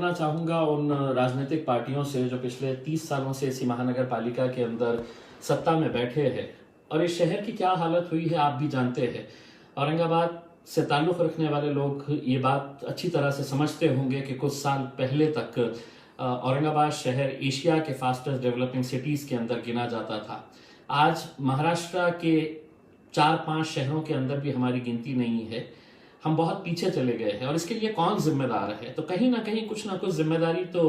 करना चाहूँगा उन राजनीतिक पार्टियों से जो पिछले 30 सालों से इसी महानगर पालिका के अंदर सत्ता में बैठे हैं। और इस शहर की क्या हालत हुई है आप भी जानते हैं। औरंगाबाद से ताल्लुक़ रखने वाले लोग ये बात अच्छी तरह से समझते होंगे कि कुछ साल पहले तक औरंगाबाद शहर एशिया के फास्टेस्ट डेवलपिंग सिटीज़ के अंदर गिना जाता था। आज महाराष्ट्र के 4-5 शहरों के अंदर भी हमारी गिनती नहीं है। हम बहुत पीछे चले गए हैं और इसके लिए कौन जिम्मेदार है? तो कहीं ना कहीं कुछ ना कुछ जिम्मेदारी तो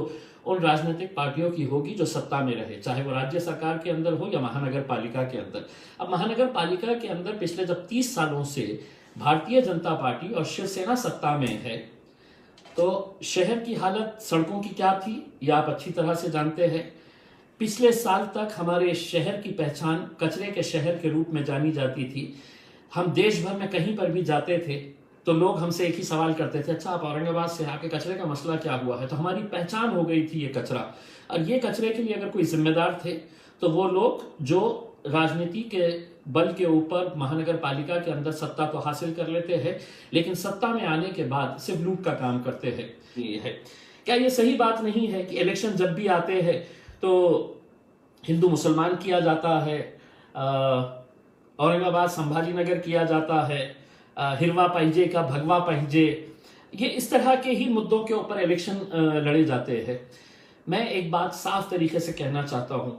उन राजनीतिक पार्टियों की होगी जो सत्ता में रहे, चाहे वो राज्य सरकार के अंदर हो या महानगर पालिका के अंदर। अब महानगर पालिका के अंदर पिछले जब 30 सालों से भारतीय जनता पार्टी और शिवसेना सत्ता में है तो शहर की हालत सड़कों की क्या थी ये आप अच्छी तरह से जानते हैं। पिछले साल तक हमारे शहर की पहचान कचरे के शहर के रूप में जानी जाती थी। हम देश भर में कहीं पर भी जाते थे तो लोग हमसे एक ही सवाल करते थे, अच्छा आप औरंगाबाद से आके कचरे का मसला क्या हुआ है? तो हमारी पहचान हो गई थी ये कचरा। और ये कचरे के लिए अगर कोई जिम्मेदार थे तो वो लोग जो राजनीति के बल के ऊपर महानगर पालिका के अंदर सत्ता को हासिल कर लेते हैं लेकिन सत्ता में आने के बाद सिर्फ लूट का काम करते हैं। ये है, क्या ये सही बात नहीं है कि इलेक्शन जब भी आते हैं तो हिंदू मुसलमान किया जाता है, औरंगाबाद संभाजीनगर किया जाता है, हिरवा पहिजे का भगवा पहिजे, ये इस तरह के ही मुद्दों के ऊपर इलेक्शन लड़े जाते हैं। मैं एक बात साफ तरीके से कहना चाहता हूं,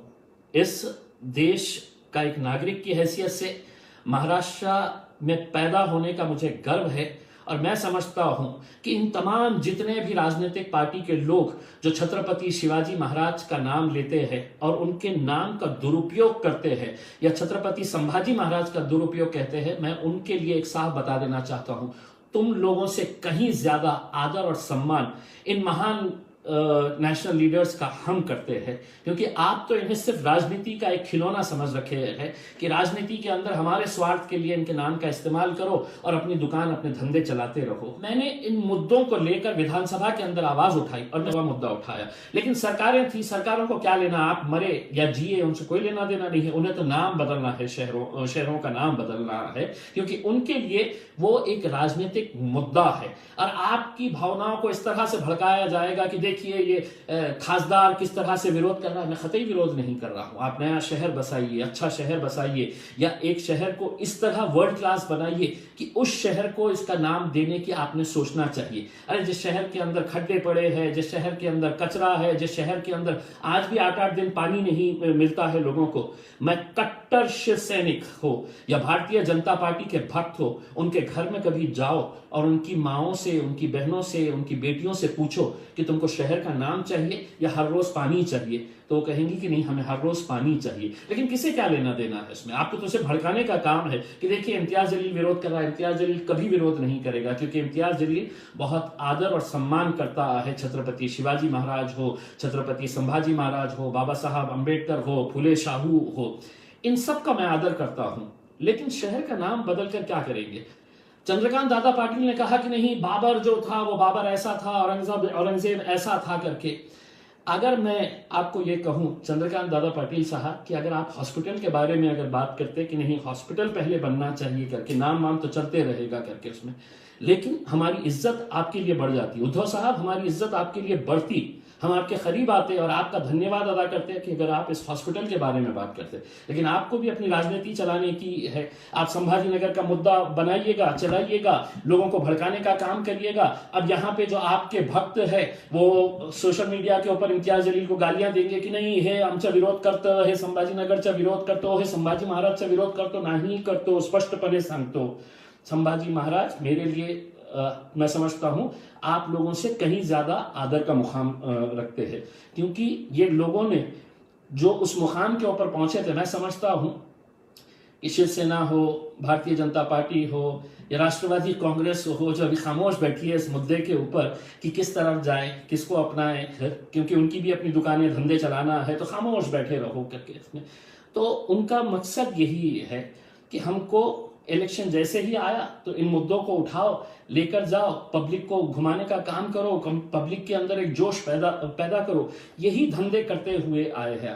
इस देश का एक नागरिक की हैसियत से महाराष्ट्र में पैदा होने का मुझे गर्व है और मैं समझता हूं कि इन तमाम जितने भी राजनीतिक पार्टी के लोग जो छत्रपति शिवाजी महाराज का नाम लेते हैं और उनके नाम का दुरुपयोग करते हैं या छत्रपति संभाजी महाराज का दुरुपयोग कहते हैं, मैं उनके लिए एक साफ बता देना चाहता हूं, तुम लोगों से कहीं ज्यादा आदर और सम्मान इन महान नेशनल लीडर्स का हम करते हैं, क्योंकि आप तो इन्हें सिर्फ राजनीति का एक खिलौना समझ रखे हैं कि राजनीति के अंदर हमारे स्वार्थ के लिए इनके नाम का इस्तेमाल करो और अपनी दुकान अपने धंधे चलाते रहो। मैंने इन मुद्दों को लेकर विधानसभा के अंदर आवाज उठाई और नया मुद्दा उठाया, लेकिन सरकारें थी, सरकारों को क्या लेना, आप मरे या जिए उनसे कोई लेना देना नहीं है। उन्हें तो नाम बदलना है, शहरों का नाम बदलना है, क्योंकि उनके लिए वो एक राजनीतिक मुद्दा है। और आपकी भावनाओं को इस तरह से भड़काया जाएगा कि देखिए ये खासदार किस तरह से विरोध कर रहा है। मैं कतई विरोध नहीं कर रहा हूं। आप नया शहर बसाइए, अच्छा शहर बसाइए, या एक शहर को इस तरह वर्ल्ड क्लास बनाइए कि उस शहर को इसका नाम देने की आपने सोचना चाहिए। अरे जिस शहर के अंदर खड्डे पड़े हैं, जिस शहर के अंदर कचरा है, जिस शहर के अंदर आज भी 8-8 दिन पानी नहीं मिलता है लोगों को, मैं कट्टर शिव सैनिक हो या भारतीय जनता पार्टी के भक्त हो, उनके घर में कभी जाओ और उनकी माओं से, उनकी बहनों से, उनकी बेटियों से पूछो कि तुमको शहर का नाम चाहिए या हर रोज पानी चाहिए, तो वो कहेंगी कि नहीं हमें हर रोज पानी चाहिए। लेकिन किसे क्या लेना देना है इसमें? आपको तो सिर्फ भड़काने का काम है कि देखिए इम्तियाज जलील विरोध कर रहा है। इम्तियाज जलील कभी विरोध नहीं करेगा, क्योंकि इम्तियाज जलील बहुत आदर और सम्मान करता है छत्रपति शिवाजी महाराज हो, छत्रपति संभाजी महाराज हो, बाबा साहब अम्बेडकर हो, फुले शाहू हो, इन सब का मैं आदर करता हूं। लेकिन शहर का नाम बदलकर क्या करेंगे? चंद्रकांत दादा पाटिल ने कहा कि नहीं बाबर जो था वो बाबर ऐसा था, औरंगजेब ऐसा था करके। अगर मैं आपको ये कहूं चंद्रकांत दादा पाटिल साहब कि अगर आप हॉस्पिटल के बारे में अगर बात करते कि नहीं हॉस्पिटल पहले बनना चाहिए करके, नाम वाम तो चलते रहेगा करके उसमें, लेकिन हमारी इज्जत आपके लिए बढ़ जाती। उद्धव साहब हमारी इज्जत आपके लिए बढ़ती, हम आपके करीब आते और आपका धन्यवाद अदा करते हैं कि अगर आप इस हॉस्पिटल के बारे में बात करते। लेकिन आपको भी अपनी राजनीति चलाने की है, आप संभाजी नगर का मुद्दा बनाइएगा, चलाइएगा, लोगों को भड़काने का काम करिएगा। अब यहाँ पे जो आपके भक्त है वो सोशल मीडिया के ऊपर इम्तियाज जलील को गालियां देंगे कि नहीं हे आमचा विरोध करतो, हे संभाजी नगरचा विरोध करतो, हे संभाजी महाराजचा विरोध करतो, नाही करतो, स्पष्टपणे सांगतो। संभाजी महाराज मेरे लिए मैं समझता हूं आप लोगों से कहीं ज्यादा आदर का मुकाम रखते हैं, क्योंकि ये लोगों ने जो उस मुकाम के ऊपर पहुंचे थे, मैं समझता हूं कि शिवसेना हो, भारतीय जनता पार्टी हो या राष्ट्रवादी कांग्रेस हो, जो अभी खामोश बैठी है इस मुद्दे के ऊपर कि किस तरफ जाए, किसको अपनाए, क्योंकि उनकी भी अपनी दुकानें धंधे चलाना है, तो खामोश बैठे रहो करके इसमें। तो उनका मकसद यही है कि हमको इलेक्शन जैसे ही आया तो इन मुद्दों को उठाओ, लेकर जाओ, पब्लिक को घुमाने का काम करो, पब्लिक के अंदर एक जोश पैदा करो, यही धंधे करते हुए आए हैं।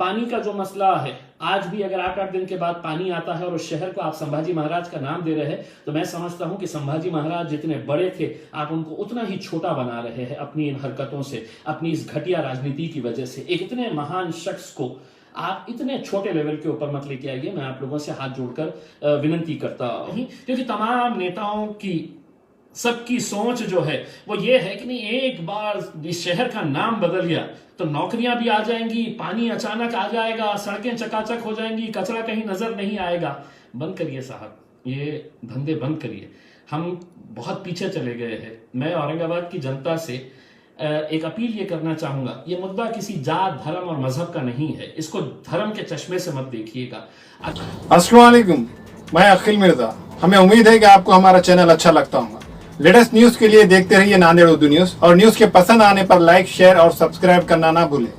पानी का जो मसला है, आज भी अगर 8-8 दिन के बाद पानी आता है और उस शहर को आप संभाजी महाराज का नाम दे रहे हैं, तो मैं समझता हूं कि संभाजी महाराज जितने बड़े थे, आप उनको उतना ही छोटा बना रहे हैं अपनी इन हरकतों से, अपनी इस घटिया राजनीति की वजह से। एक इतने महान शख्स को आप इतने छोटे लेवल के ऊपर मत लेके आइए। मैं आप लोगों से हाथ जोड़कर विनती करता हूं, क्योंकि तमाम नेताओं की सबकी सोच जो है वो ये है कि नहीं, एक बार इस शहर का नाम बदल गया तो नौकरियां भी आ जाएंगी, पानी अचानक आ जाएगा, सड़कें चकाचक हो जाएंगी, कचरा कहीं नजर नहीं आएगा। बंद करिए साहब, ये धंधे बंद करिए। हम बहुत पीछे चले गए हैं। मैं औरंगाबाद की जनता से एक अपील ये करना चाहूंगा, ये मुद्दा किसी जात, धर्म और मजहब का नहीं है, इसको धर्म के चश्मे से मत देखिएगा। अस्सलाम वालेकुम, मैं अखिल मिर्जा। हमें उम्मीद है कि आपको हमारा चैनल अच्छा लगता होगा। लेटेस्ट न्यूज के लिए देखते रहिए नांदेड़ उर्दू न्यूज, और न्यूज के पसंद आने पर लाइक, शेयर और सब्सक्राइब करना ना भूलें।